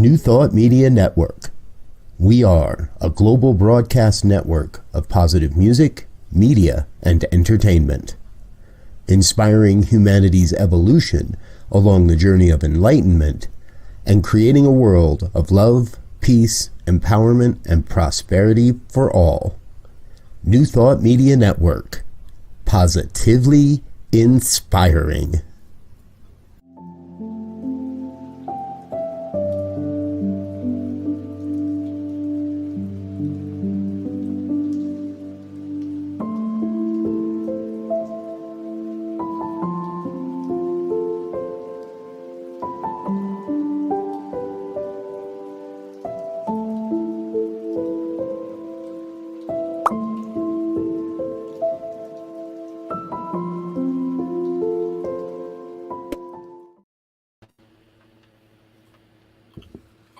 New Thought Media Network. We are a global broadcast network of positive music, media, and entertainment, inspiring humanity's evolution along the journey of enlightenment and creating a world of love, peace, empowerment, and prosperity for all. New Thought Media Network. Positively inspiring.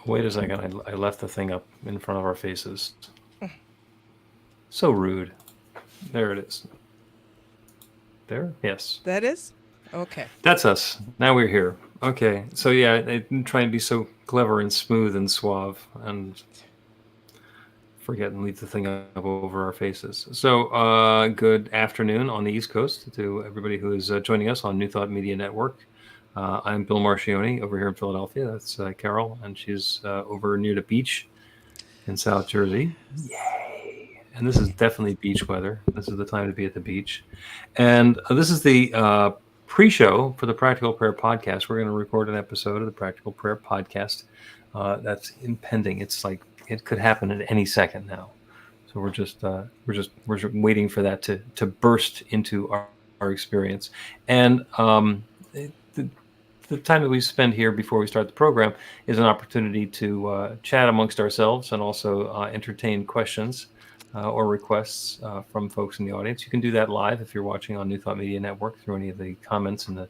Wait a second, I left the thing up in front of our faces. So rude. There it is. There? Yes. That is? Okay. That's us. Now we're here. Okay. So yeah, I'm trying to be so clever and smooth and suave and forget and leave the thing up over our faces. So good afternoon on the East Coast to everybody who is joining us on New Thought Media Network. I'm Bill Marchiony over here in Philadelphia. That's Carol, and she's over near the beach in South Jersey. Yay! And this is definitely beach weather. This is the time to be at the beach. And this is the pre-show for the Practical Prayer Podcast. We're going to record an episode of the Practical Prayer Podcast that's impending. It's like it could happen at any second now. So we're just waiting for that to burst into our experience. And the time that we spend here before we start the program is an opportunity to chat amongst ourselves and also entertain questions or requests from folks in the audience. You can do that live if you're watching on New Thought Media Network through any of the comments in the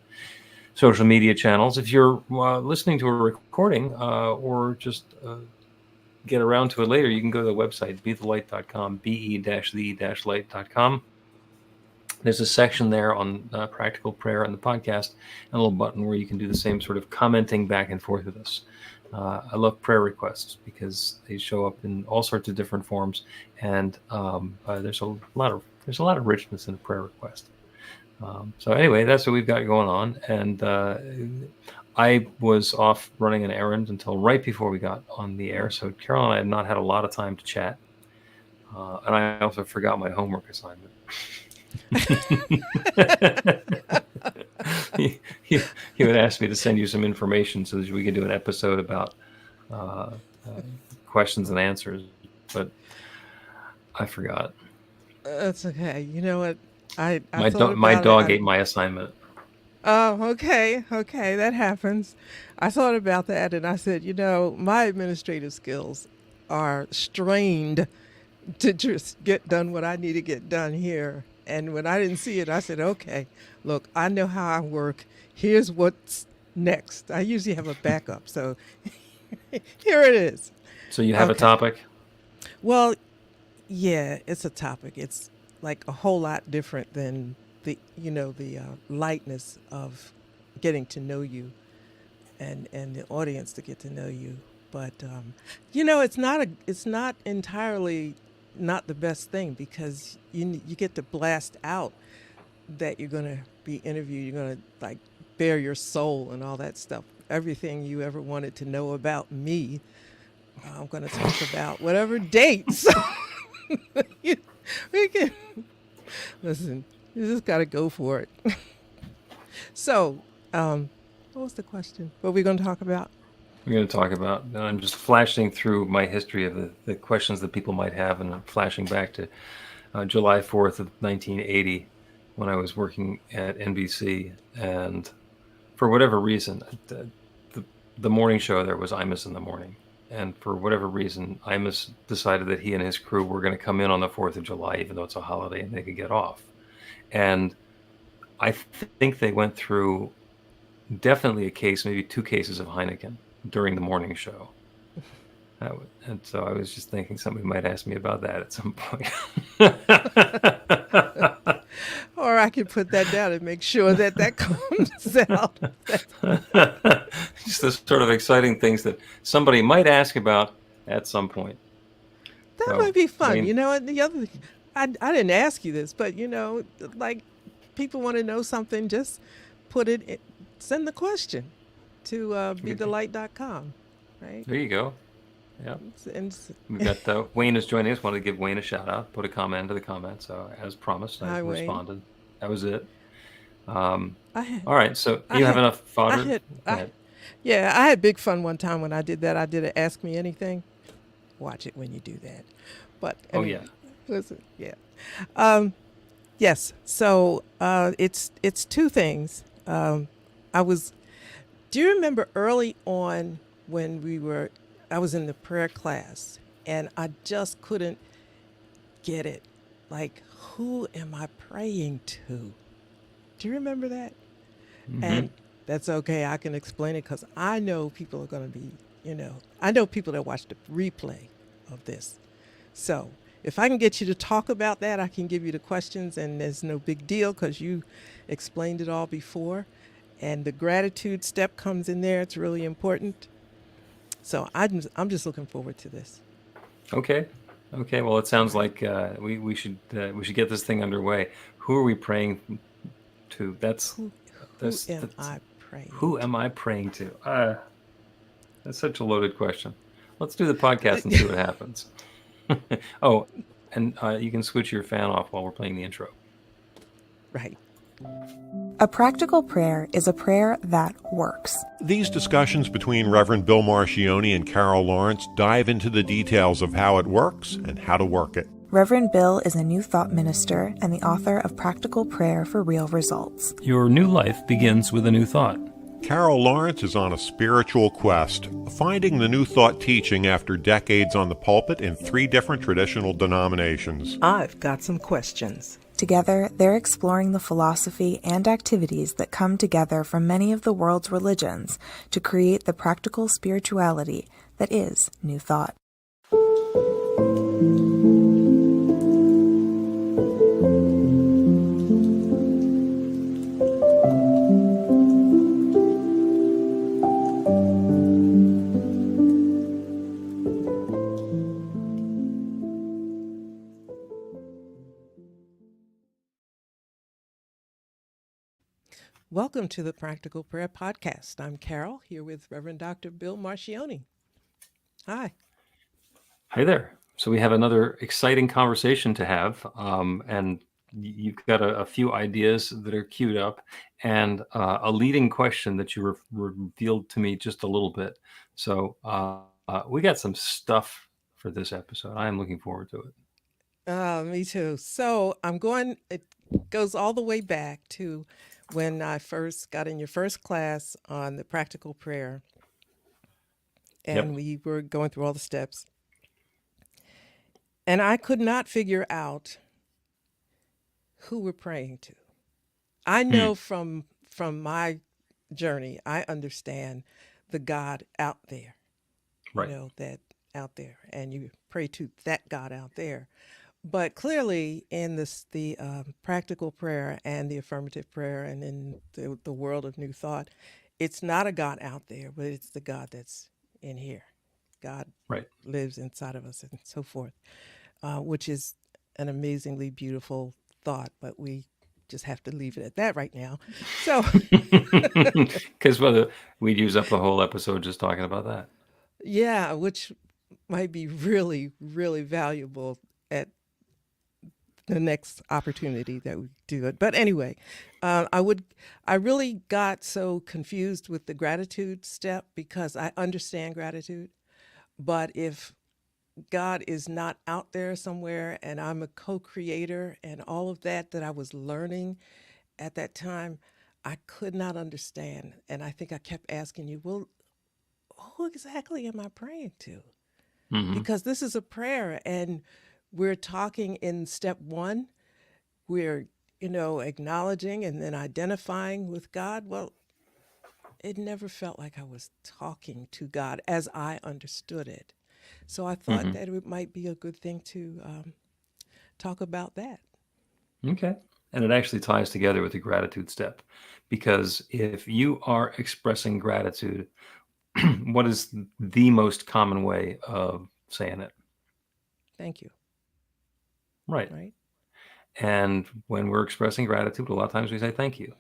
social media channels. If you're listening to a recording or just get around to it later, you can go to the website, bethelight.com, be-the-light.com. There's a section there on practical prayer and the podcast, and a little button where you can do the same sort of commenting back and forth with us. I love prayer requests because they show up in all sorts of different forms, and there's a lot of richness in a prayer request. So anyway, that's what we've got going on, and I was off running an errand until right before we got on the air. So Carol and I have not had a lot of time to chat, and I also forgot my homework assignment. he would ask me to send you some information so that we could do an episode about questions and answers, but I forgot. That's okay. You know what? My dog ate my assignment. Oh, okay. Okay, that happens. I thought about that and I said, my administrative skills are strained to just get done what I need to get done here. And when I didn't see it, I said, okay, look, I know how I work. Here's what's next. I usually have a backup. So here it is. So you have a topic? Well, yeah, it's a topic. It's like a whole lot different than the lightness of getting to know you and the audience to get to know you. But, it's not entirely not the best thing because you get to blast out that you're going to be interviewed. You're going to like bare your soul and all that stuff. Everything you ever wanted to know about me, I'm going to talk about whatever dates. We can listen. You just got to go for it. So, what was the question? What are we going to talk about? We're going to talk about, and I'm just flashing through my history of the questions that people might have, and I'm flashing back to July 4th of 1980 when I was working at NBC, and for whatever reason, the morning show there was Imus in the Morning, and for whatever reason, Imus decided that he and his crew were going to come in on the 4th of July, even though it's a holiday and they could get off. And I think they went through definitely a case, maybe 2 cases of Heineken during the morning show. And so I was just thinking somebody might ask me about that at some point. Or I could put that down and make sure that comes out. Just the sort of exciting things that somebody might ask about at some point. That So, might be fun. Wayne, And the other, I didn't ask you this, but like people want to know something, just put it, send the question to BeTheLight.com, right? there you go. Yeah. And We've got Wayne is joining us. Wanted to give Wayne a shout out. Put a comment into the comments. So as promised, I hi, Wayne. responded. That was it. All I had, right. So I you have had, enough I fodder. had, Go I, ahead. yeah, I had big fun one time when I did that. I did a Ask Me Anything. Watch it when you do that. But Oh yeah. anyway, listen, yeah. Yes. So it's two things. I was. Do you remember early on when I was in the prayer class and I just couldn't get it. Like, who am I praying to? Do you remember that? Mm-hmm. And that's okay. I can explain it because I know people are going to be, I know people that watch the replay of this. So if I can get you to talk about that, I can give you the questions, and there's no big deal because you explained it all before. And the gratitude step comes in there. It's really important. So I'm just looking forward to this. Okay. Okay. Well, it All sounds right. like we should get this thing underway. Who are we praying to? Who who That's am that's I praying who am to? I praying to? That's such a loaded question. Let's do the podcast and see what happens. Oh, and you can switch your fan off while we're playing the intro. Right. A practical prayer is a prayer that works. These discussions between Reverend Bill Marchiony and Carol Lawrence dive into the details of how it works and how to work it. Reverend Bill is a New Thought minister and the author of Practical Prayer for Real Results. Your new life begins with a new thought. Carol Lawrence is on a spiritual quest, finding the New Thought teaching after decades on the pulpit in 3 different traditional denominations. I've got some questions. Together, they're exploring the philosophy and activities that come together from many of the world's religions to create the practical spirituality that is New Thought. Welcome to the Practical Prayer Podcast. I'm Carol, here with Reverend Dr. Bill Marchiony. Hi. Hi there. So we have another exciting conversation to have, and you've got a few ideas that are queued up, and a leading question that you revealed to me just a little bit. So we got some stuff for this episode. I am looking forward to it. Me too. So it goes all the way back to when I first got in your first class on the practical prayer, and Yep. we were going through all the steps. And I could not figure out who we're praying to. I know from my journey, I understand the God out there, Right. that out there, and you pray to that God out there. But clearly, in the practical prayer and the affirmative prayer, and in the world of New Thought, it's not a God out there, but it's the God that's in here. God Right. lives inside of us, and so forth, which is an amazingly beautiful thought. But we just have to leave it at that right now. So, Because we'd use up the whole episode just talking about that. yeah, which might be really, really valuable at the next opportunity that we do it. But anyway, I really got so confused with the gratitude step because I understand gratitude, but if God is not out there somewhere and I'm a co-creator and all of that I was learning at that time, I could not understand. And I think I kept asking you, well, who exactly am I praying to? Hmm. Because this is a prayer and we're talking in step 1, we're acknowledging and then identifying with God. Well, it never felt like I was talking to God as I understood it. So I thought Hmm. that it might be a good thing to talk about that. Okay. And it actually ties together with the gratitude step, because if you are expressing gratitude, what is the most common way of saying it? Thank you. Right. Right. And when we're expressing gratitude, a lot of times we say thank you.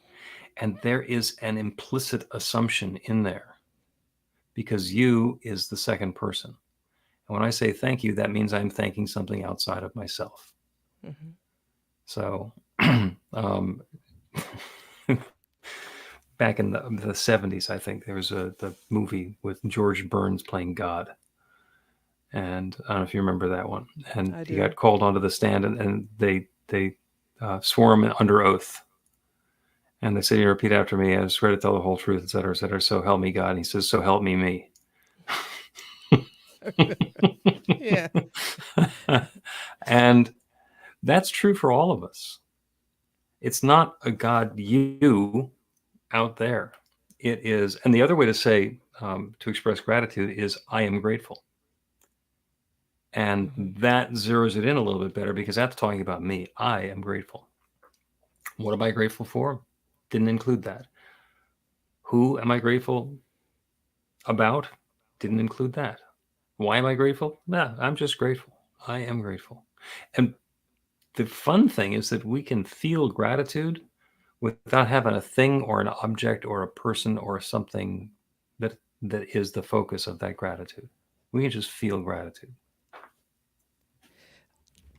And there is an implicit assumption in there, because you is the second person. And when I say thank you, that means I'm thanking something outside of myself. Hmm. So, um, back in the 70s, I think there was the movie with George Burns playing God. And I don't know if you remember that one. And I he do. got called onto the stand, and they swore him under oath. And they said, "You repeat after me. I swear to tell the whole truth, et cetera, et cetera. So help me God." And he says, "So help me me." Yeah. And that's true for all of us. It's not a God you out there. It is, and the other way to say, to express gratitude is, I am grateful. And Hmm. that zeroes it in a little bit better, because that's talking about me. I am grateful. What am I grateful for? Didn't include that. Who am I grateful about? Didn't include that. Why am I grateful? Nah, I'm just grateful. I am grateful. And the fun thing is that we can feel gratitude without having a thing or an object or a person or something that is the focus of that gratitude. We can just feel gratitude.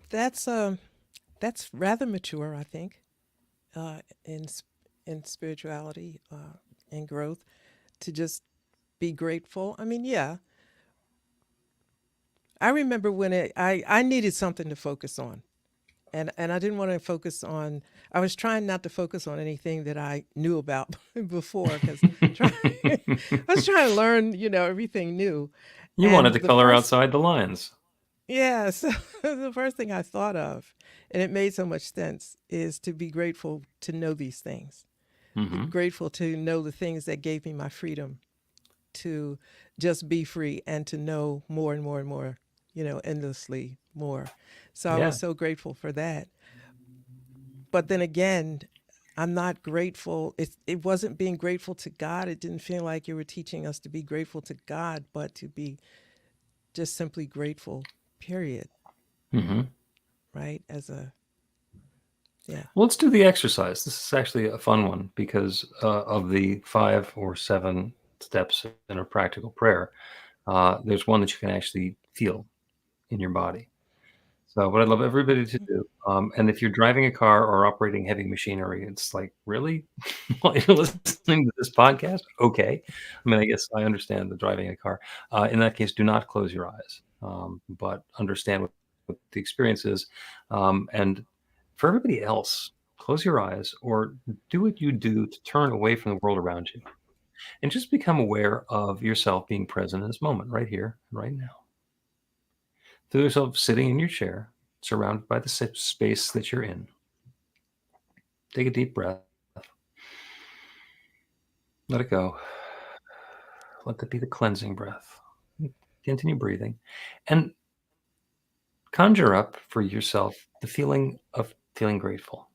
That's rather mature, I think, in in spirituality and growth, to just be grateful. I mean, yeah, I remember when I needed something to focus on. And I didn't want to focus on. I was trying not to focus on anything that I knew about before, because I was trying to learn, everything new. You wanted And to the color first, outside the lines. yeah, so the first thing I thought of, and it made so much sense, is to be grateful to know these things. Be Hmm. grateful to know the things that gave me my freedom to just be free, and to know more and more and more, endlessly more. So I Yeah. was so grateful for that. But then again, I'm not grateful. It wasn't being grateful to God. It didn't feel like you were teaching us to be grateful to God, but to be just simply grateful, period. Hmm. Right? Yeah. Well, let's do the exercise. This is actually a fun one, because of the 5 or 7 steps in a practical prayer, there's one that you can actually feel in your body. So what I'd love everybody to do, and if you're driving a car or operating heavy machinery, it's like, really? While you're listening to this podcast? Okay. I mean, I guess I understand the driving a car. In that case, do not close your eyes, but understand what the experience is. And for everybody else, close your eyes, or do what you do to turn away from the world around you, and just become aware of yourself being present in this moment, right here, right now. Feel yourself sitting in your chair, surrounded by the space that you're in. Take a deep breath. Let it go. Let that be the cleansing breath. Continue breathing, and conjure up for yourself the feeling of feeling grateful.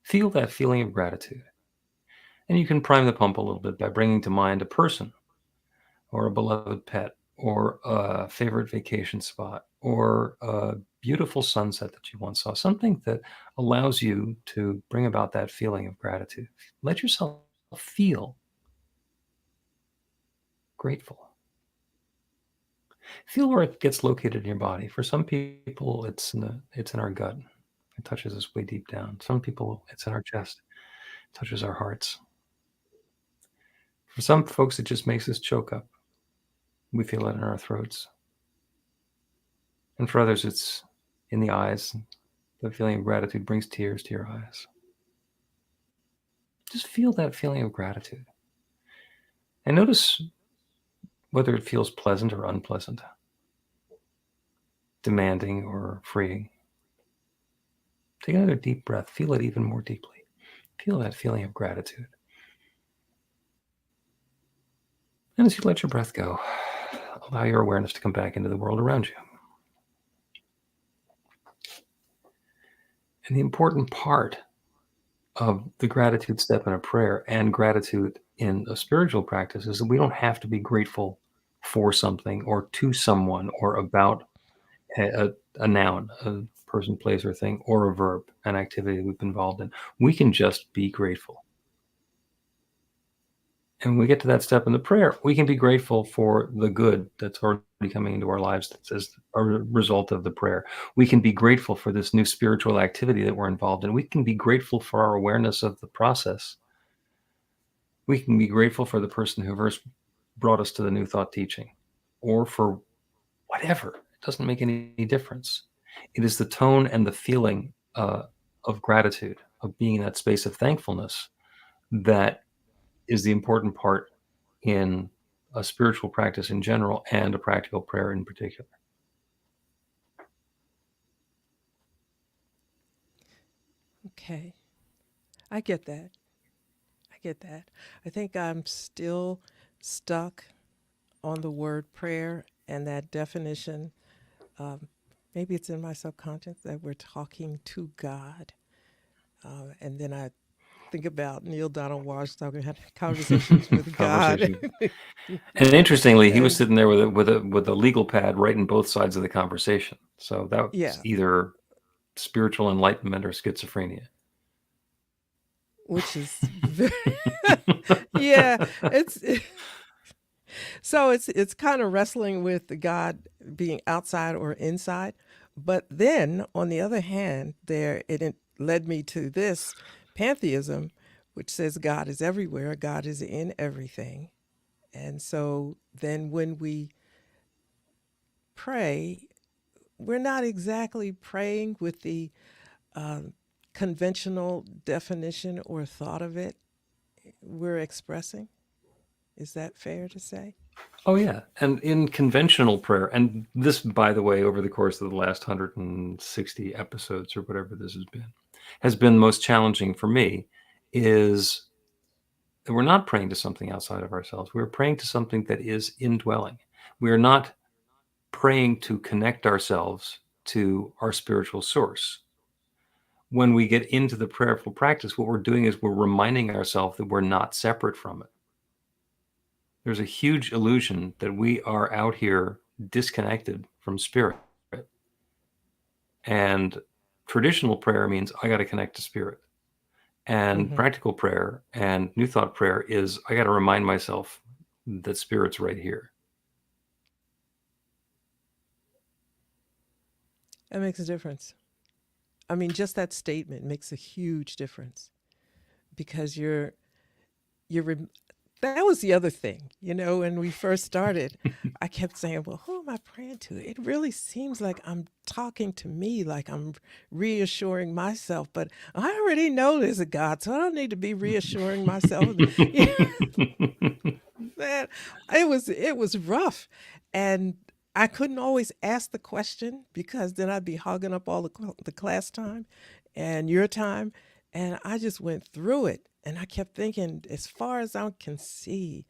Feel that feeling of gratitude. And you can prime the pump a little bit by bringing to mind a person, or a beloved pet, or a favorite vacation spot, or a beautiful sunset that you once saw, something that allows you to bring about that feeling of gratitude. Let yourself feel grateful. Feel where it gets located in your body. For some people, it's in our gut. It touches us way deep down. Some people, it's in our chest. It touches our hearts. For some folks, it just makes us choke up. We feel it in our throats. And for others, it's in the eyes. The feeling of gratitude brings tears to your eyes. Just feel that feeling of gratitude. And notice whether it feels pleasant or unpleasant, demanding or freeing. Take another deep breath. Feel it even more deeply. Feel that feeling of gratitude. And as you let your breath go, allow your awareness to come back into the world around you. And the important part of the gratitude step in a prayer and gratitude in a spiritual practice is that we don't have to be grateful for something or to someone or about a noun, a person, place, or thing, or a verb, an activity we've been involved in. We can just be grateful. And when we get to that step in the prayer, we can be grateful for the good that's already coming into our lives as a result of the prayer. We can be grateful for this new spiritual activity that we're involved in. We can be grateful for our awareness of the process. We can be grateful for the person who first brought us to the New Thought teaching, or for whatever. It doesn't make any difference. It is the tone and the feeling of gratitude, of being in that space of thankfulness, that is the important part in a spiritual practice in general and a practical prayer in particular. Okay. I get that. I get that. I think I'm still stuck on the word prayer and that definition. Um, Maybe it's in my subconscious that we're talking to God. And then I think about Neil Donald Walsh talking about conversations with God. Conversation. And interestingly, he was And sitting there with a legal pad writing both sides of the conversation. So that was yeah, either spiritual enlightenment or schizophrenia. which is very, yeah, it's so it's kind of wrestling with the God being outside or inside. But then on the other hand, it led me to this pantheism, which says God is everywhere, God is in everything. And so then when we pray, we're not exactly praying with the um, conventional definition or thought of it. We're expressing. Is that fair to say? Oh, yeah. And in conventional prayer, and this, by the way, over the course of the last 160 episodes or whatever this has been most challenging for me, is that we're not praying to something outside of ourselves. We're praying to something that is indwelling. We are not praying to connect ourselves to our spiritual source. When we get into the prayerful practice, what we're doing is we're reminding ourselves that we're not separate from it. There's a huge illusion that we are out here disconnected from spirit. And traditional prayer means I got to connect to spirit. And Hmm. practical prayer and New Thought prayer is I got to remind myself that spirit's right here. That makes a difference. I mean, just that statement makes a huge difference because you're rem- that was the other thing, when we first started, I kept saying, well, who am I praying to? It really seems like I'm talking to me, like I'm reassuring myself, but I already know there's a God, so I don't need to be reassuring myself. Man, it was rough. And I couldn't always ask the question because then I'd be hogging up all the class time and your time. And I just went through it. And I kept thinking, as far as I can see,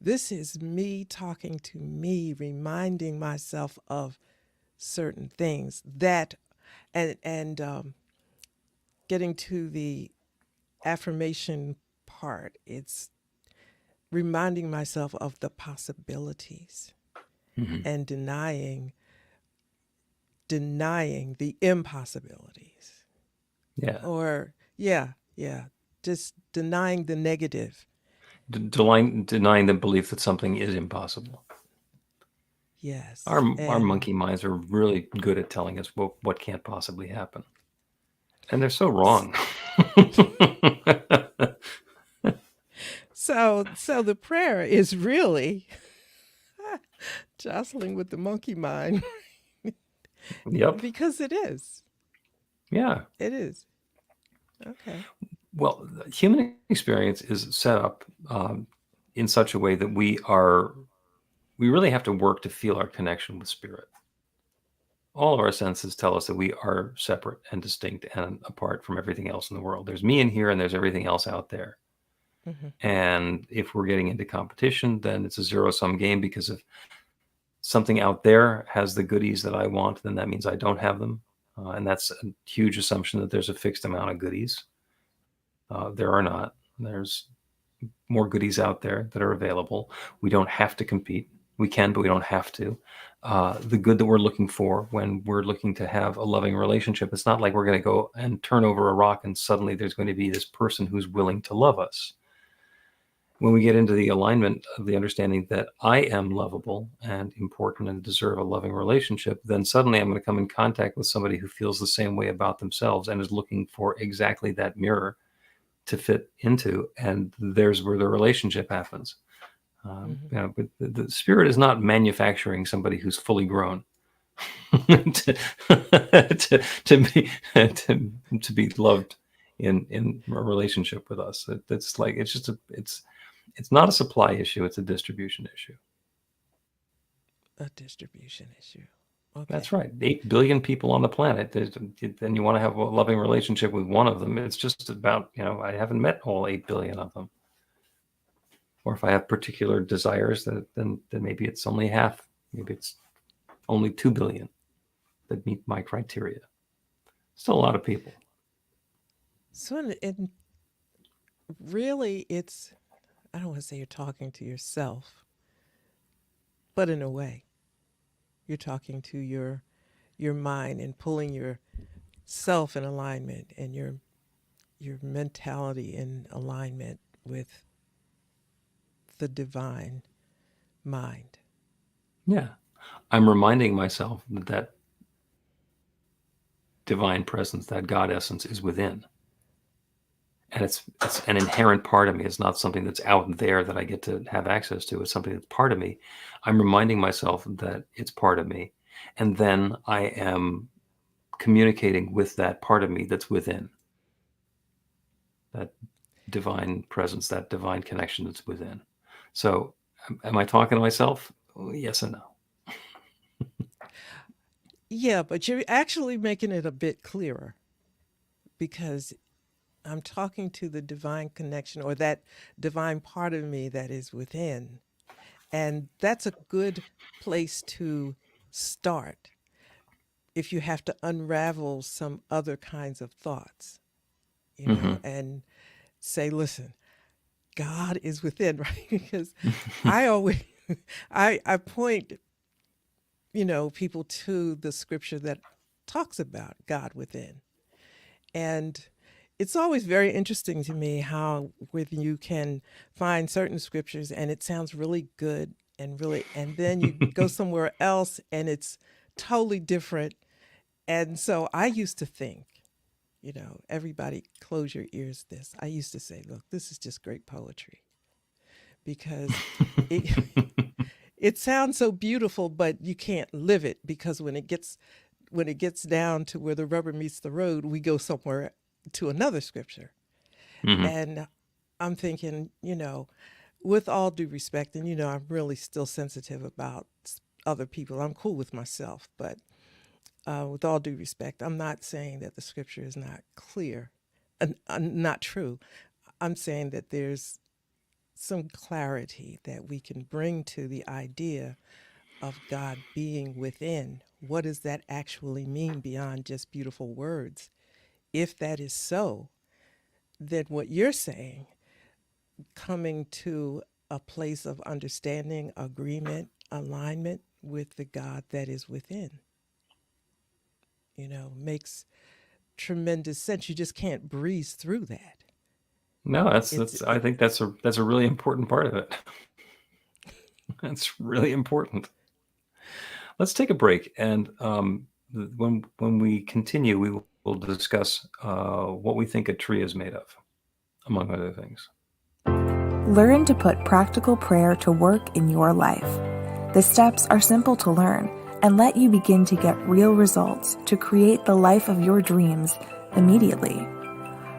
this is me talking to me, reminding myself of certain things that, and getting to the affirmation part, it's reminding myself of the possibilities Mhm. and denying the impossibilities. Yeah. Or yeah, just denying the negative. Denying the belief that something is impossible. Yes. Our And monkey minds are really good at telling us what can't possibly happen. And they're so wrong. so the prayer is really jostling with the monkey mind Yep. because it is. Yeah. It is. Okay. Well, the human experience is set up in such a way that we really have to work to feel our connection with spirit. All of our senses tell us that we are separate and distinct and apart from everything else in the world. There's me in here and there's everything else out there. Hmm. And if we're getting into competition, then it's a zero-sum game, because if something out there has the goodies that I want, then that means I don't have them. And that's a huge assumption that there's a fixed amount of goodies. There are not. There's more goodies out there that are available. We don't have to compete. We can, but we don't have to. The good that we're looking for when we're looking to have a loving relationship, it's not like we're going to go and turn over a rock and suddenly there's going to be this person who's willing to love us. When we get into the alignment of the understanding that I am lovable and important and deserve a loving relationship, then suddenly I'm going to come in contact with somebody who feels the same way about themselves and is looking for exactly that mirror to fit into, and there's where the relationship happens. But the spirit is not manufacturing somebody who's fully grown to be loved in a relationship with us. It's not a supply issue; it's a distribution issue. A distribution issue. Okay. That's right. 8 billion people on the planet. Then you want to have a loving relationship with one of them. It's just about, I haven't met all 8 billion of them. Or if I have particular desires, then maybe it's only half. Maybe it's only 2 billion that meet my criteria. Still a lot of people. So, and really, I don't want to say you're talking to yourself, but in a way, you're talking to your mind and pulling yourself in alignment and your mentality in alignment with the divine mind. Yeah. I'm reminding myself that divine presence, that God essence is within. And it's an inherent part of me. It's not something that's out there that I get to have access to. It's something that's part of me. I'm reminding myself that it's part of me. And then I am communicating with that part of me that's within. That divine presence, that divine connection that's within. So am I talking to myself? Yes and no. Yeah, but you're actually making it a bit clearer, because I'm talking to the divine connection, or that divine part of me that is within. And that's a good place to start if you have to unravel some other kinds of thoughts, and say, listen, God is within, right? Because I always, I point, people to the scripture that talks about God within. And it's always very interesting to me how when you can find certain scriptures and it sounds really good and then you go somewhere else and it's totally different. And so I used to think, everybody close your ears to this. I used to say, look, this is just great poetry, because it sounds so beautiful, but you can't live it, because when it gets down to where the rubber meets the road, we go somewhere to another scripture. And I'm thinking, with all due respect, and I'm really still sensitive about other people. I'm cool with myself, but with all due respect, I'm not saying that the scripture is not clear, not true. I'm saying that there's some clarity that we can bring to the idea of God being within. What does that actually mean beyond just beautiful words? If that is so, then what you're saying, coming to a place of understanding, agreement, alignment with the God that is within, makes tremendous sense. You just can't breeze through that. No, I think that's a really important part of it. That's really important. Let's take a break, and when we continue, we will discuss what we think a tree is made of, among other things. Learn to put practical prayer to work in your life. The steps are simple to learn and let you begin to get real results to create the life of your dreams immediately.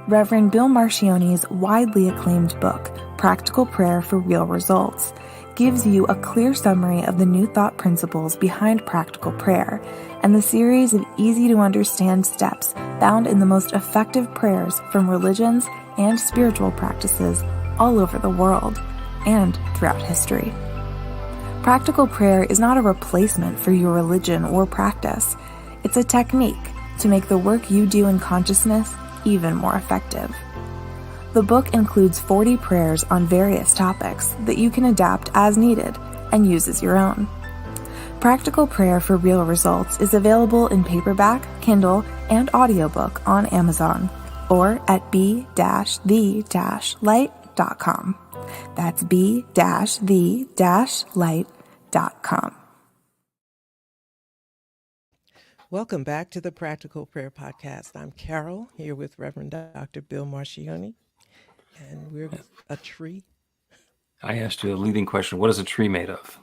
Reverend Bill Marchiony's widely acclaimed book, Practical Prayer for Real Results, gives you a clear summary of the New Thought principles behind practical prayer and the series of easy-to-understand steps found in the most effective prayers from religions and spiritual practices all over the world and throughout history. Practical prayer is not a replacement for your religion or practice. It's a technique, to make the work you do in consciousness even more effective. The book includes 40 prayers on various topics that you can adapt as needed and use as your own. Practical Prayer for Real Results is available in paperback, Kindle, and audiobook on Amazon or at b-the-light.com. That's b-the-light.com. Welcome back to the Practical Prayer Podcast. I'm Carol, here with Reverend Dr. Bill Marchiony, and we're a tree. I asked you a leading question. What is a tree made of?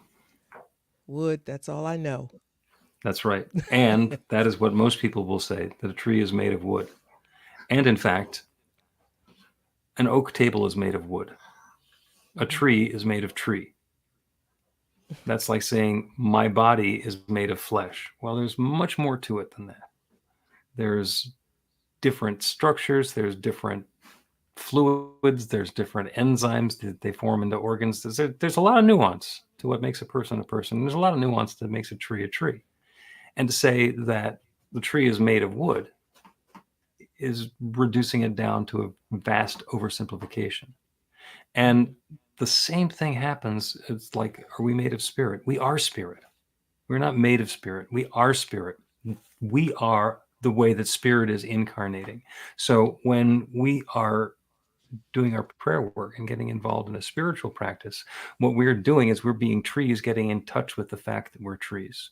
Wood, that's all I know. That's right. And that is what most people will say, that a tree is made of wood. And in fact, an oak table is made of wood. A tree is made of tree. That's like saying my body is made of flesh. Well, there's much more to it than that. There's different structures, there's different fluids, there's different enzymes that they form into organs. There's a lot of nuance to what makes a person a person. There's a lot of nuance that makes a tree a tree. And to say that the tree is made of wood is reducing it down to a vast oversimplification. And the same thing happens. It's like, are we made of spirit? We are spirit. We're not made of spirit. We are spirit. We are the way that spirit is incarnating. So when we are doing our prayer work and getting involved in a spiritual practice, what we're doing is we're being trees, getting in touch with the fact that we're trees.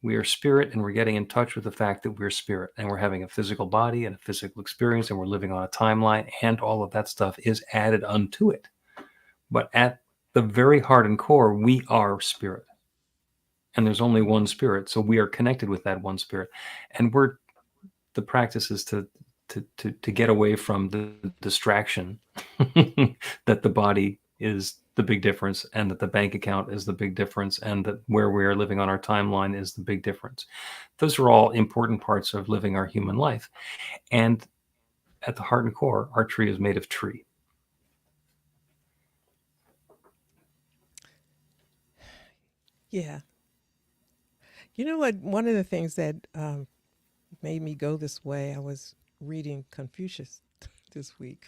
We are spirit, and we're getting in touch with the fact that we're spirit, and we're having a physical body and a physical experience, and we're living on a timeline, and all of that stuff is added unto it. But at the very heart and core, we are spirit. And there's only one spirit, so we are connected with that one spirit. And the practice is to get away from the distraction that the body is the big difference, and that the bank account is the big difference, and that where we are living on our timeline is the big difference. Those are all important parts of living our human life. And at the heart and core, our tree is made of tree. Yeah. You know what? One of the things that made me go this way, I was reading Confucius this week.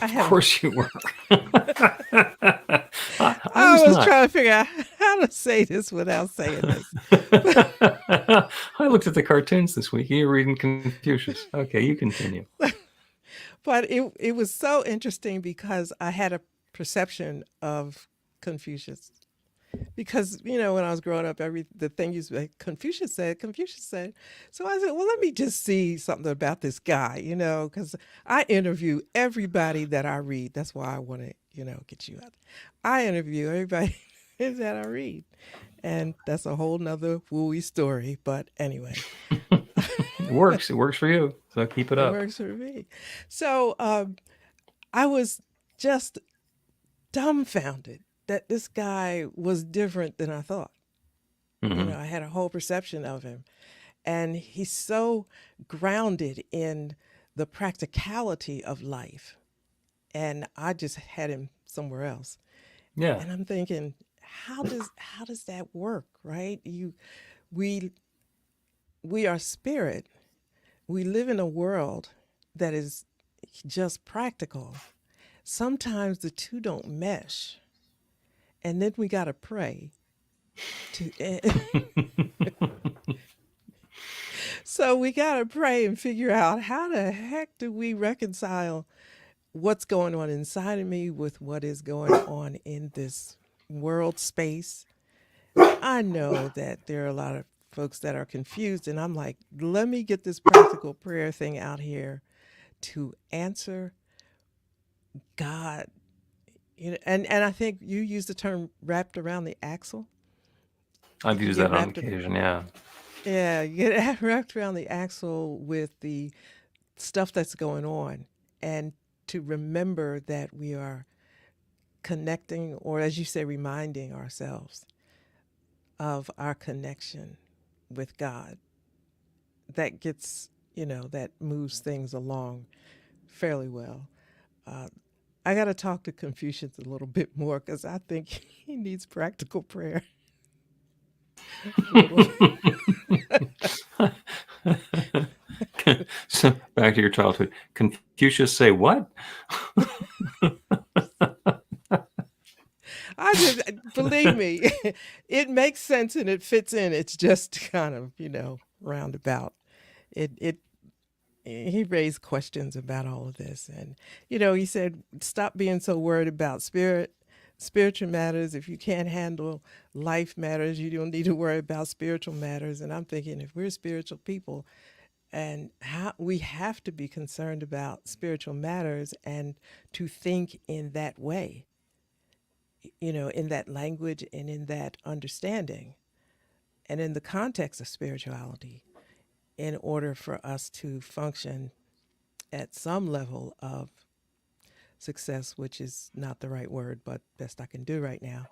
Of course you were. I was trying to figure out how to say this without saying this. I looked at the cartoons this week. You're reading Confucius. Okay, you continue. But it was so interesting because I had a perception of Confucius. Because, when I was growing up, the thing used to be Confucius said. So I said, well, let me just see something about this guy, because I interview everybody that I read. That's why I want to, get you out. I interview everybody that I read. And that's a whole nother wooey story. But anyway. It works. It works for you. So keep it up. It works for me. So I was just dumbfounded that this guy was different than I thought. Mm-hmm. I had a whole perception of him. And he's so grounded in the practicality of life. And I just had him somewhere else. Yeah. And I'm thinking, how does that work, right? We are spirit. We live in a world that is just practical. Sometimes the two don't mesh. And then we got to pray. So we got to pray and figure out how the heck do we reconcile what's going on inside of me with what is going on in this world space. I know that there are a lot of folks that are confused, and I'm like, let me get this practical prayer thing out here to answer God. And I think you used the term wrapped around the axle. I've used that on occasion, yeah. Yeah, you get wrapped around the axle with the stuff that's going on, and to remember that we are connecting, or as you say, reminding ourselves of our connection with God. That gets, that moves things along fairly well. I got to talk to Confucius a little bit more because I think he needs practical prayer. back to your childhood. Confucius say what? I just believe me, it makes sense and it fits in. It's just kind of, roundabout. It he raised questions about all of this, and he said, "Stop being so worried about spiritual matters. If you can't handle life matters, you don't need to worry about spiritual matters." And I'm thinking, if we're spiritual people, and how we have to be concerned about spiritual matters and to think in that way, in that language and in that understanding and in the context of spirituality, in order for us to function at some level of success, which is not the right word, but best I can do right now.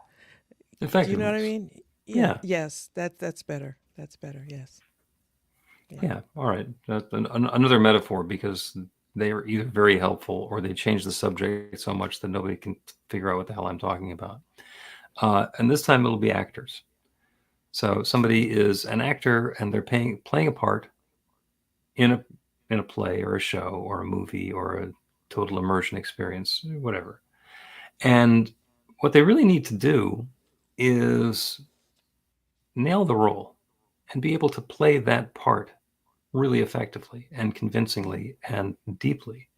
Do you know what I Effectiveness. mean? Yeah. Yeah. Yes. That's better. That's better. Yes. Yeah. Yeah. All right. That's another metaphor, because they are either very helpful or they change the subject so much that nobody can figure out what the hell I'm talking about. And this time it'll be actors. So somebody is an actor and they're playing a part in a play or a show or a movie or a total immersion experience, whatever. And what they really need to do is nail the role and be able to play that part really effectively and convincingly and deeply.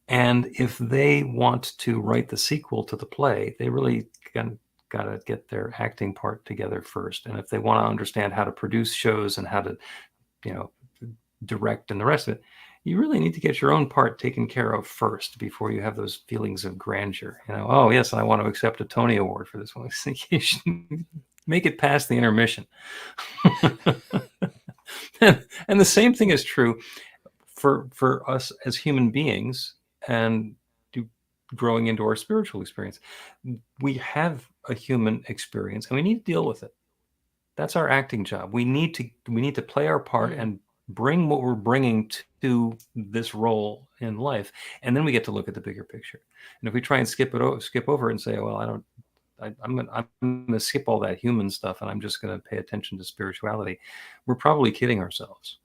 And if they want to write the sequel to the play, they really got to get their acting part together first. And if they want to understand how to produce shows and how to, you know, direct and the rest of it, you really need to get your own part taken care of first before you have those feelings of grandeur. Oh yes, I want to accept a Tony Award for this one. You should make it past the intermission. And the same thing is true for us as human beings and growing into our spiritual experience. We have a human experience and we need to deal with it. That's our acting job. We need to play our part and bring what we're bringing to this role in life, and then we get to look at the bigger picture. And if we try and skip over it and say, well, I'm going to skip all that human stuff and I'm just going to pay attention to spirituality, we're probably kidding ourselves,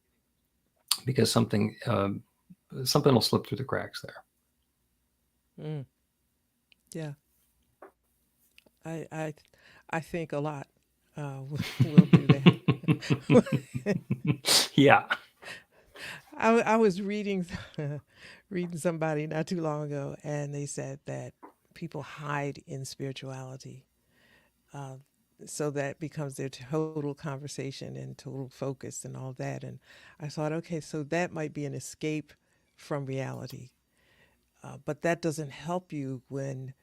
because something will slip through the cracks there. Yeah. I think a lot will do that. Yeah. I was reading reading somebody not too long ago, and they said that people hide in spirituality, uh, so that becomes their total conversation and total focus and all that. And I thought, okay, so that might be an escape from reality, but that doesn't help you when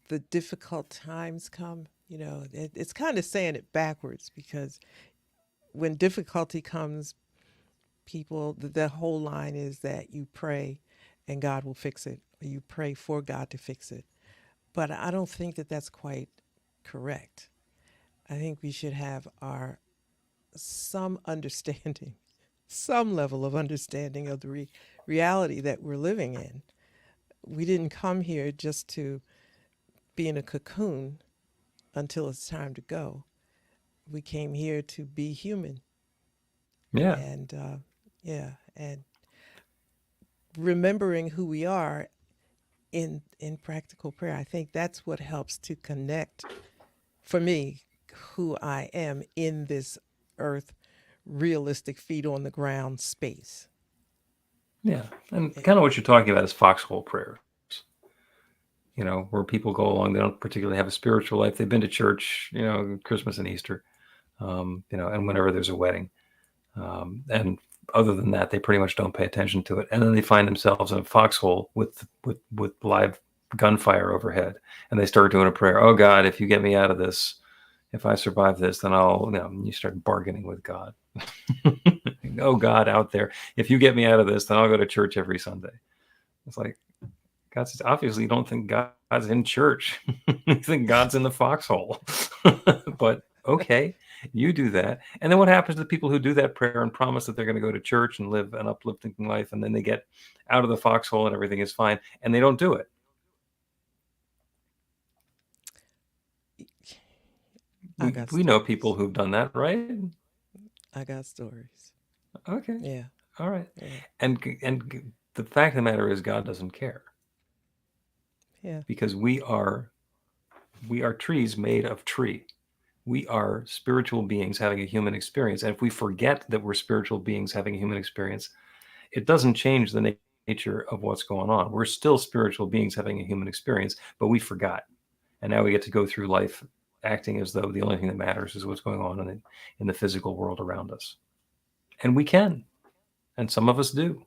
the difficult times come. It's kind of saying it backwards, because when difficulty comes, the whole line is that you pray and God will fix it. Or you pray for God to fix it. But I don't think that that's quite correct. I think we should have some understanding, some level of understanding of the reality that we're living in. We didn't come here just to be in a cocoon until it's time to go. We came here to be human. Yeah. And yeah, and remembering who we are in practical prayer. I think that's what helps to connect, for me, who I am in this earth, realistic feet on the ground space. Yeah. And kind of what you're talking about is foxhole prayers. Where people go along, they don't particularly have a spiritual life. They've been to church, Christmas and Easter, and whenever there's a wedding. And other than that, they pretty much don't pay attention to it. And then they find themselves in a foxhole with live gunfire overhead. And they start doing a prayer. Oh God, if you get me out of this, if I survive this, then you start bargaining with God. Oh God, out there, if you get me out of this, then I'll go to church every Sunday. It's like, God says, obviously you don't think God's in church. You think God's in the foxhole. But okay, you do that. And then what happens to the people who do that prayer and promise that they're going to go to church and live an uplifting life, and then they get out of the foxhole and everything is fine, and they don't do it? We know people who've done that, right? I got stories. Okay. Yeah. All right. Yeah. And the fact of the matter is, God doesn't care, Yeah. because we are trees made of tree. We are spiritual beings having a human experience. And if we forget that we're spiritual beings having a human experience, it doesn't change the nature of what's going on. We're still spiritual beings having a human experience, but we forgot. And now we get to go through life acting as though the only thing that matters is what's going on in the physical world around us. And we can, and some of us do.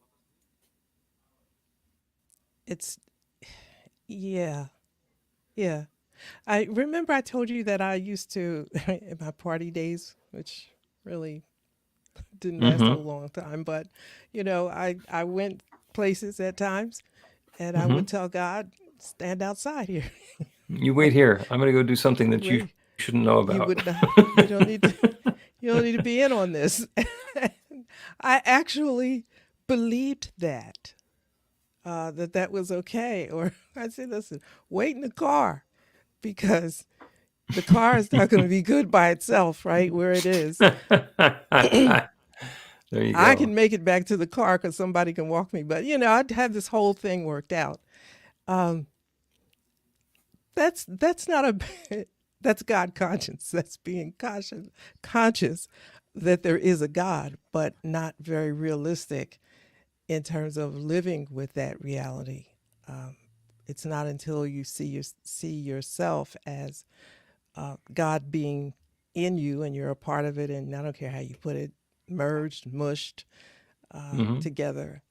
It's, yeah. Yeah. I remember I told you that I used to, in my party days, which really didn't last a Mm-hmm. long time, but, I went places at times and I Mm-hmm. would tell God, stand outside here. You wait here. I'm going to go do something that you Wait, shouldn't know you about. would not, you don't need to, you don't need to be in on this. I actually believed that, that was okay. Or I said, listen, wait in the car because the car is not going to be good by itself, right? Where it is. There you I go. can make it back to the car because somebody can walk me. But, I'd have this whole thing worked out. Um, that's not a that's God conscious. That's being conscious that there is a God, but not very realistic in terms of living with that reality. Um, it's not until you see yourself as God being in you and you're a part of it, and I don't care how you put it, merged, mushed Mm-hmm. together.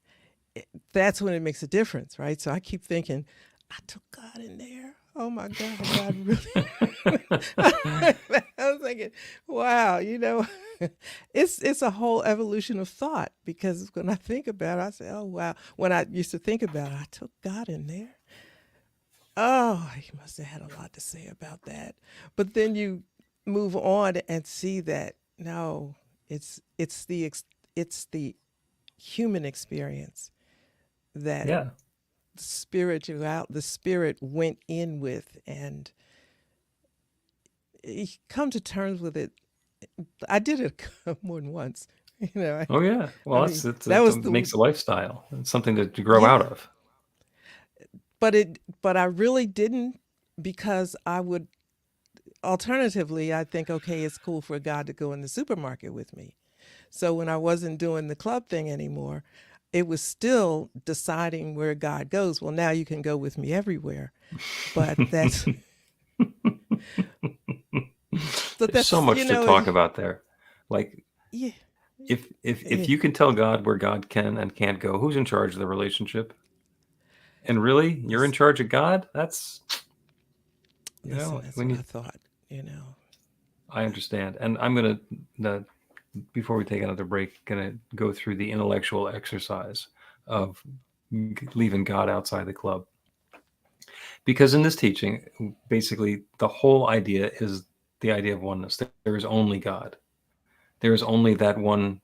That's when it makes a difference, right? So I keep thinking, I took God in there. Oh my God, God really. I was thinking, wow, it's a whole evolution of thought because when I think about it, I say, oh wow. When I used to think about it, I took God in there. Oh, he must have had a lot to say about that. But then you move on and see that no, it's the human experience that Yeah. the spirit went in with, and you come to terms with it. I did it more than once. Oh yeah. I Well, mean, that it was makes a lifestyle. It's something to grow out yeah, of. but I really didn't because I would alternatively, I think, okay, it's cool for God to go in the supermarket with me. So when I wasn't doing the club thing anymore, it was still deciding where God goes. Well, now you can go with me everywhere. But that's, but There's so that's, much to talk about there. Like, yeah, if yeah. you can tell God where God can and can't go, who's in charge of the relationship? And really, you're in Listen, charge of God? That's, that's when what you, I thought. I understand. And I'm going to, before we take another break, going to go through the intellectual exercise of leaving God outside the club. Because in this teaching, basically, the whole idea is the idea of oneness. There is only God. There is only that one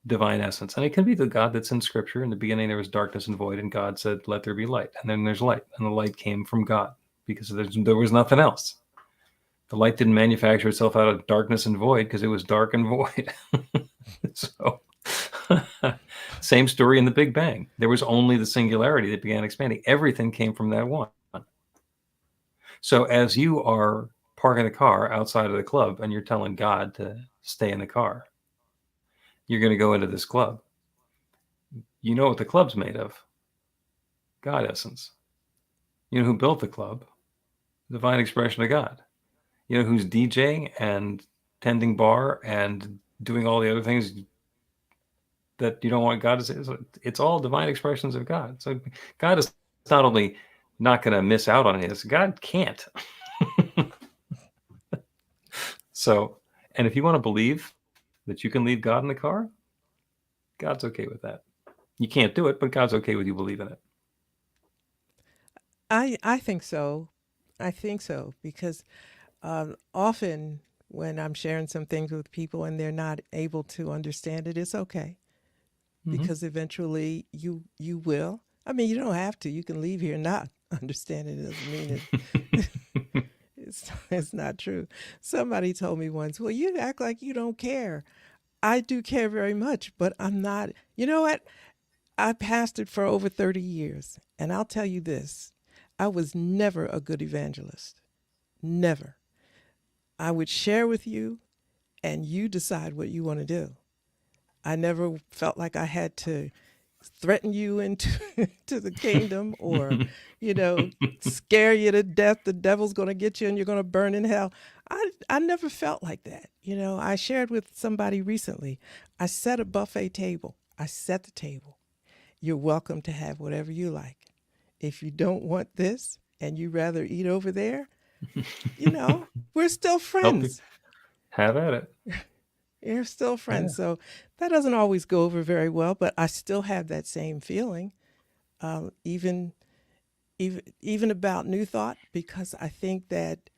divine essence. And it can be the God that's in Scripture. In the beginning, there was darkness and void, and God said, let there be light. And then there's light. And the light came from God because there was nothing else. The light didn't manufacture itself out of darkness and void because it was dark and void. So, same story in the Big Bang. There was only the singularity that began expanding. Everything came from that one. So as you are parking the car outside of the club and you're telling God to stay in the car, you're going to go into this club. You know what the club's made of? God essence. You know who built the club? Divine expression of God. You know who's DJing and tending bar and doing all the other things that you don't want God to say? It's all divine expressions of God. So God is not only not going to miss out on his, God can't. So, and if you want to believe that you can leave God in the car, God's okay with that. You can't do it, but God's okay with you believing it. I think so. I think so because often when I'm sharing some things with people and they're not able to understand it, it's okay Mm-hmm. because eventually you will. I mean, you don't have to. You can leave here and not understand it. It doesn't mean it's not true. Somebody told me once, "Well, you act like you don't care." I do care very much, but I'm not. You know what? I pastored for over 30 years, and I'll tell you this: I was never a good evangelist. Never. I would share with you, and you decide what you want to do. I never felt like I had to threaten you into to the kingdom, or, you know, scare you to death. The devil's going to get you and you're going to burn in hell. I never felt like that. You know, I shared with somebody recently. I set a buffet table. I set the table. You're welcome to have whatever you like. If you don't want this and you rather eat over there, you know, we're still Help you friends. have at it. You're still Yeah. friends. So that doesn't always go over very well, but I still have that same feeling, even even about New Thought, because I think that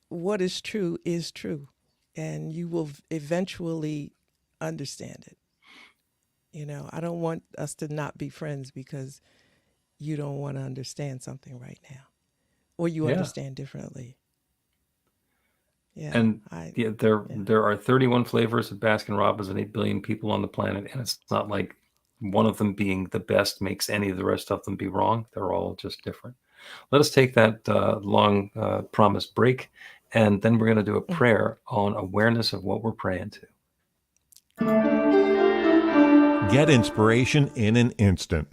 what is true, and you will eventually understand it. You know, I don't want us to not be friends because you don't want to understand something right now, or you Yeah. understand differently. Yeah, And I yeah, yeah. there are 31 flavors of Baskin Robbins and 8 billion people on the planet, and it's not like one of them being the best makes any of the rest of them be wrong. They're all just different. Let us take that long promised break, and then we're going to do a prayer on awareness of what we're praying to. Get inspiration in an instant.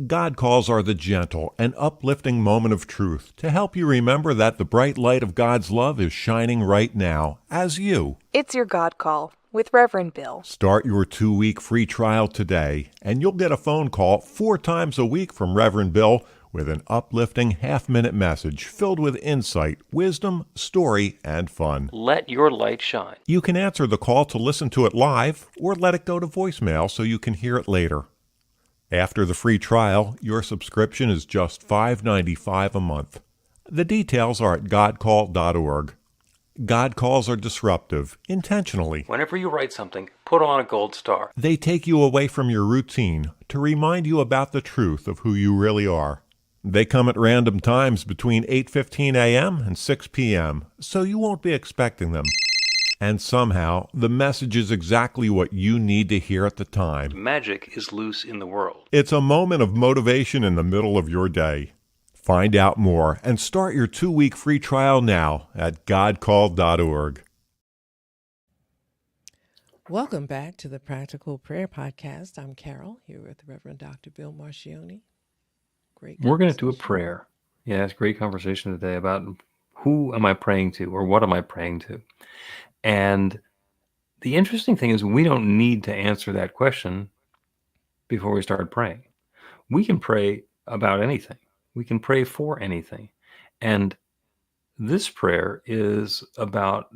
God calls are the gentle and uplifting moment of truth to help you remember that the bright light of God's love is shining right now as you It's your God Call with Reverend Bill. start your 2-week free trial today, and you'll get a phone call 4 times a week from Reverend Bill with an uplifting half-minute message filled with insight, wisdom, story, and fun. Let your light shine. You can answer the call to listen to it live or let it go to voicemail so you can hear it later. After the free trial, your subscription is just $5.95 a month. The details are at godcall.org. God calls are disruptive, intentionally. Whenever you write something, put on a gold star. They take you away from your routine to remind you about the truth of who you really are. They come at random times between 8:15 a.m. and 6 p.m., so you won't be expecting them. And somehow, the message is exactly what you need to hear at the time. Magic is loose in the world. It's a moment of motivation in the middle of your day. Find out more and start your 2-week free trial now at godcall.org. Welcome back to the Practical Prayer Podcast. I'm Carol, here with Reverend Dr. Bill Marchiony. Great. We're going to do a conversation. prayer. Yeah, it's a great conversation today about who am I praying to or what am I praying to? And the interesting thing is we don't need to answer that question before we start praying. We can pray about anything. We can pray for anything. And this prayer is about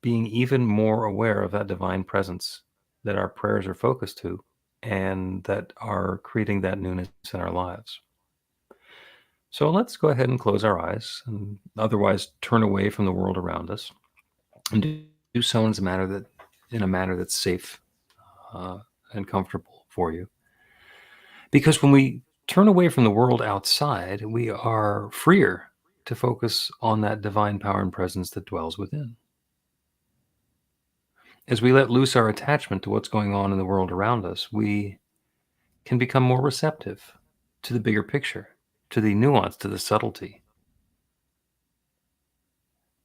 being even more aware of that divine presence that our prayers are focused to and that are creating that newness in our lives. So let's go ahead and close our eyes and otherwise turn away from the world around us and do so in a manner that's safe and comfortable for you. Because when we turn away from the world outside, we are freer to focus on that divine power and presence that dwells within. As we let loose our attachment to what's going on in the world around us, we can become more receptive to the bigger picture, to the nuance, to the subtlety.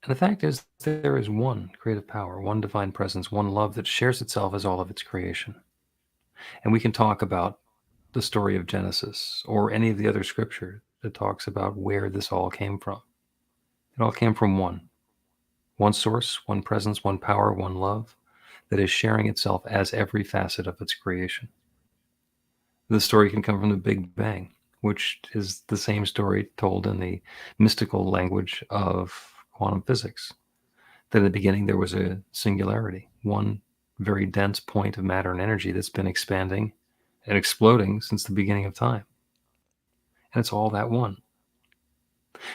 And the fact is, there is one creative power, one divine presence, one love that shares itself as all of its creation. And we can talk about the story of Genesis or any of the other scripture that talks about where this all came from. It all came from one source, one presence, one power, one love that is sharing itself as every facet of its creation. The story can come from the Big Bang, which is the same story told in the mystical language of quantum physics. That in the beginning there was a singularity, one very dense point of matter and energy that's been expanding and exploding since the beginning of time. And it's all that one.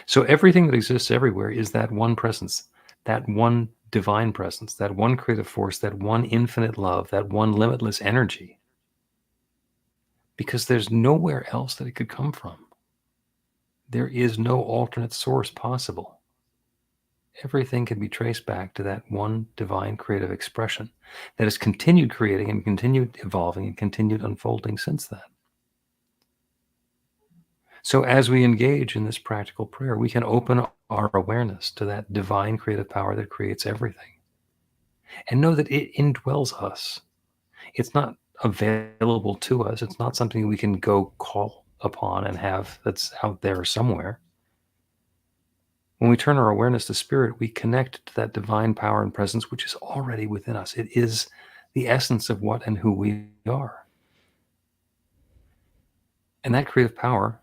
So everything that exists everywhere is that one presence, that one divine presence, that one creative force, that one infinite love, that one limitless energy. Because there's nowhere else that it could come from. There is no alternate source possible. everything can be traced back to that one divine creative expression that has continued creating and continued evolving and continued unfolding since then. So as we engage in this practical prayer, we can open our awareness to that divine creative power that creates everything and know that it indwells us. It's not available to us. It's not something we can go call upon and have that's out there somewhere. When we turn our awareness to spirit, we connect to that divine power and presence, which is already within us. It is the essence of what and who we are. And that creative power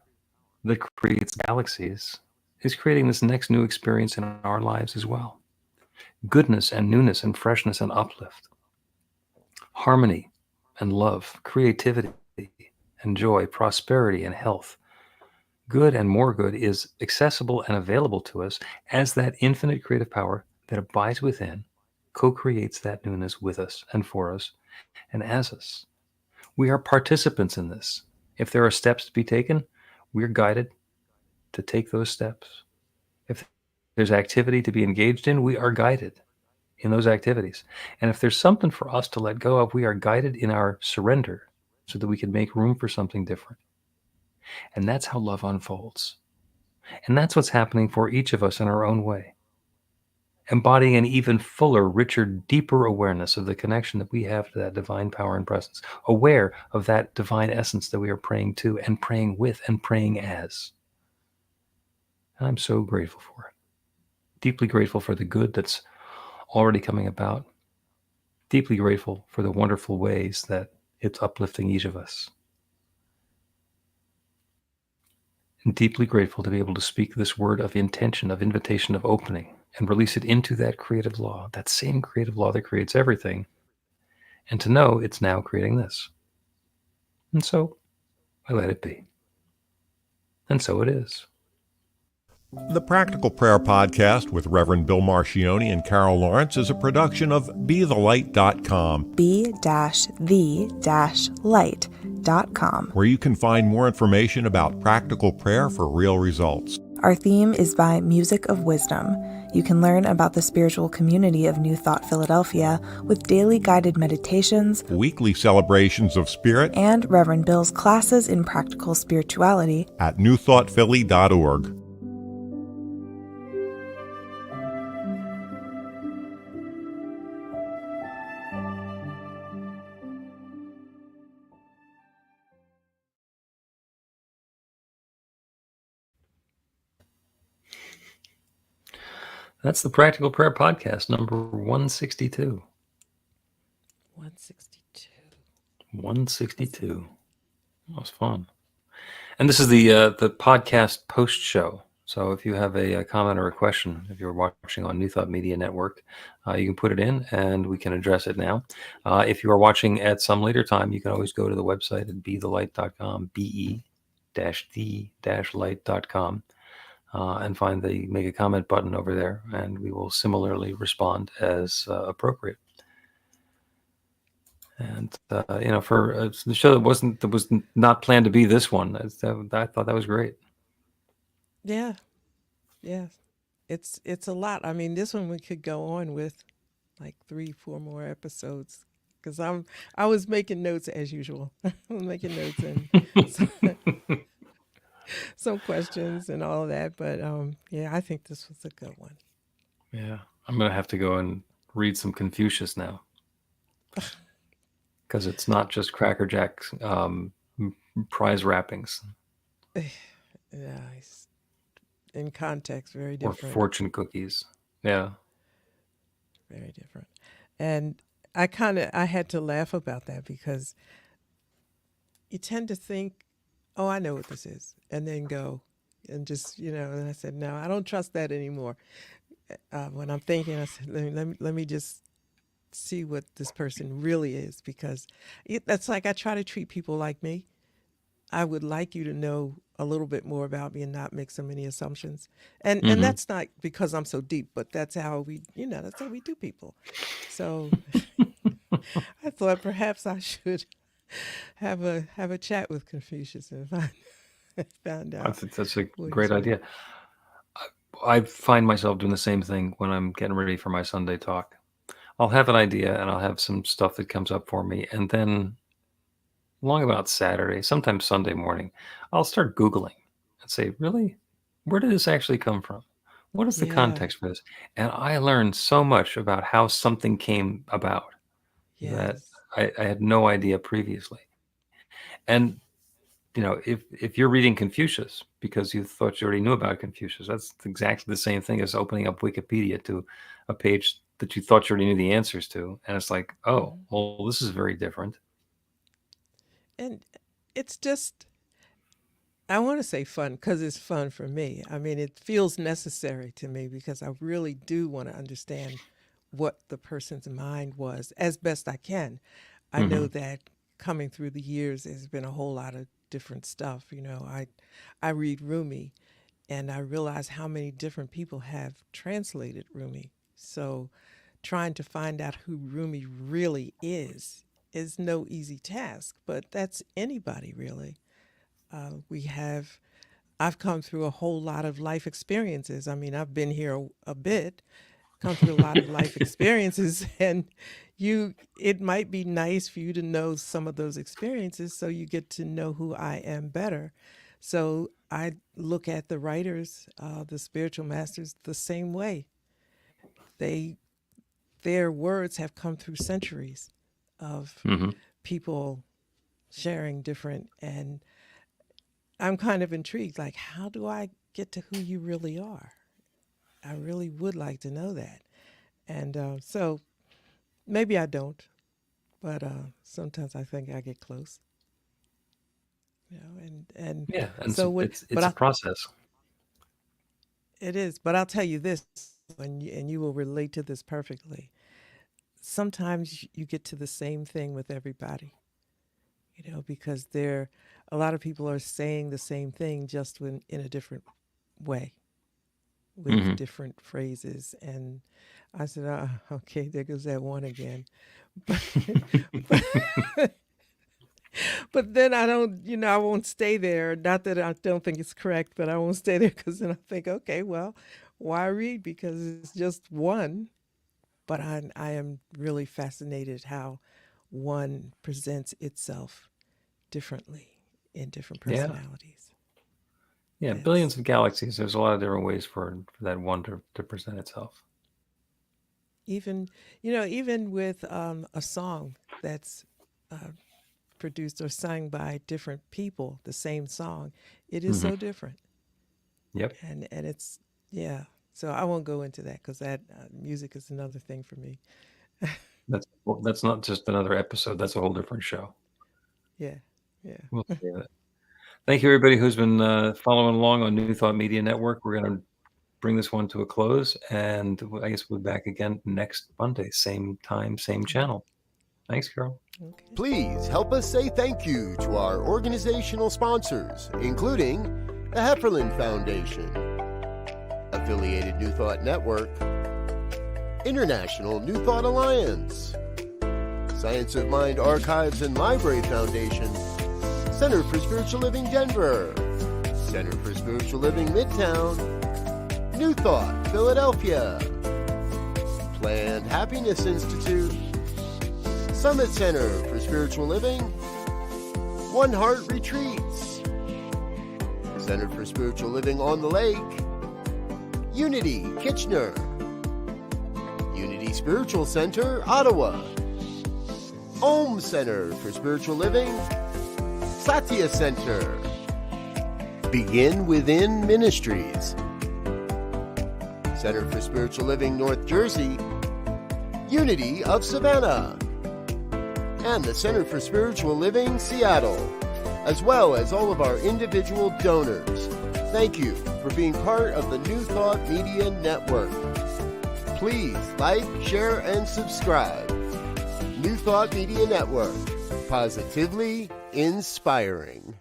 that creates galaxies is creating this next new experience in our lives as well. Goodness and newness and freshness and uplift. Harmony and love, creativity and joy, prosperity and health. Good and more good is accessible and available to us as that infinite creative power that abides within co-creates that newness with us and for us and as us. We are participants in this. If there are steps to be taken, we're guided to take those steps. If there's activity to be engaged in, we are guided in those activities. And if there's something for us to let go of, we are guided in our surrender so that we can make room for something different. And that's how love unfolds. And that's what's happening for each of us in our own way. Embodying an even fuller, richer, deeper awareness of the connection that we have to that divine power and presence. Aware of that divine essence that we are praying to and praying with and praying as. And I'm so grateful for it. Deeply grateful for the good that's already coming about. Deeply grateful for the wonderful ways that it's uplifting each of us. And deeply grateful to be able to speak this word of intention, of invitation, of opening, and release it into that creative law, that same creative law that creates everything, and to know it's now creating this. And so I let it be. And so it is. The Practical Prayer Podcast with Reverend Bill Marchiony and Carol Lawrence is a production of BeTheLight.com. be-the-light.com, where you can find more information about practical prayer for real results. Our theme is by Music of Wisdom. You can learn about the spiritual community of New Thought Philadelphia with daily guided meditations, Weekly celebrations of spirit, and Reverend Bill's classes in practical spirituality at newthoughtphilly.org. That's the Practical Prayer Podcast, number 162. 162. 162. That was fun. And this is the podcast post show. So if you have a comment or a question, if you're watching on New Thought Media Network, you can put it in and we can address it now. If you are watching at some later time, you can always go to the website at BeTheLight.com, be-the-light.com. And find the make a comment button over there, and we will similarly respond as appropriate. And for the show that was not planned to be this one, I thought that was great. Yeah. It's a lot. I mean, this one we could go on with like 3-4 more episodes because I was making notes as usual. I was making notes and some questions and all of that. But yeah, I think this was a good one. Yeah, I'm gonna have to go and read some Confucius now because it's not just Cracker Jack's prize wrappings. Yeah, it's in context very Or different. fortune cookies. Yeah. Very different. And I had to laugh about that because you tend to think, oh, I know what this is, and then go and just, and I said, no, I don't trust that anymore. When I'm thinking, I said, let me just see what this person really is, because that's like I try to treat people like me. I would like you to know a little bit more about me and not make so many assumptions. And that's not because I'm so deep, but that's how we do people. So I thought perhaps I should have a chat with Confucius and find out. I think that's a what great he's idea. I find myself doing the same thing when I'm getting ready for my Sunday talk. I'll have an idea and I'll have some stuff that comes up for me. And then along about Saturday, sometimes Sunday morning, I'll start Googling and say, really, where did this actually come from? What is the Yeah. context for this? And I learned so much about how something came about that Yes. I had no idea previously. And if you're reading Confucius because you thought you already knew about Confucius, that's exactly the same thing as opening up Wikipedia to a page that you thought you already knew the answers to. And it's like, oh, Mhm. well, this is very different. And it's just, I want to say fun because it's fun for me. I mean, it feels necessary to me because I really do want to understand what the person's mind was as best I can. I know Hmm. that coming through the years, there's been a whole lot of different stuff. I read Rumi, and I realize how many different people have translated Rumi. So, trying to find out who Rumi really is no easy task. But that's anybody really. We have I've come through a whole lot of life experiences. I mean, I've been here a bit, come through a lot of life experiences, and it might be nice for you to know some of those experiences so you get to know who I am better. So I look at the writers, the spiritual masters, the same way. They their words have come through centuries of Hmm. people sharing different, and I'm kind of intrigued, like, how do I get to who you really are? I really would like to know that. And so maybe I don't, but sometimes I think I get close, and Yeah. And so what? But it's a process. it is. But I'll tell you this, and you will relate to this perfectly. Sometimes you get to the same thing with everybody, because a lot of people are saying the same thing just in a different way with Hmm. different phrases. And I said, okay, there goes that one again. But, but but then I don't, I won't stay there. Not that I don't think it's correct, but I won't stay there because then I think, okay, well, why read? Because it's just one. But I am really fascinated how one presents itself differently in different Yeah. personalities. Yeah. It's Billions of galaxies. There's a lot of different ways for that one to present itself. even, even with a song that's uh, produced or sung by different people, the same song, it is Hmm. so different. Yep. And it's, yeah. So I won't go into that because that music is another thing for me. That's not just another episode. That's a whole different show. Yeah, yeah. We'll save it. Thank you, everybody who's been following along on New Thought Media Network. We're going to bring this one to a close, and I guess we'll be back again next Monday, same time, same channel. Thanks, Carol. Okay. Please help us say thank you to our organizational sponsors, including the Hefferland Foundation, Affiliated New Thought Network, International New Thought Alliance, Science of Mind Archives and Library Foundation, Center for Spiritual Living Denver, Center for Spiritual Living Midtown, New Thought Philadelphia, Planned Happiness Institute, Summit Center for Spiritual Living, One Heart Retreats, Center for Spiritual Living on the Lake, Unity Kitchener, Unity Spiritual Center Ottawa, Om Center for Spiritual Living, Satya Center, Begin Within Ministries, Center for Spiritual Living North Jersey, Unity of Savannah, and the Center for Spiritual Living Seattle, as well as all of our individual donors. Thank you for being part of the New Thought Media Network. Please like, share, and subscribe. New Thought Media Network, positively inspiring.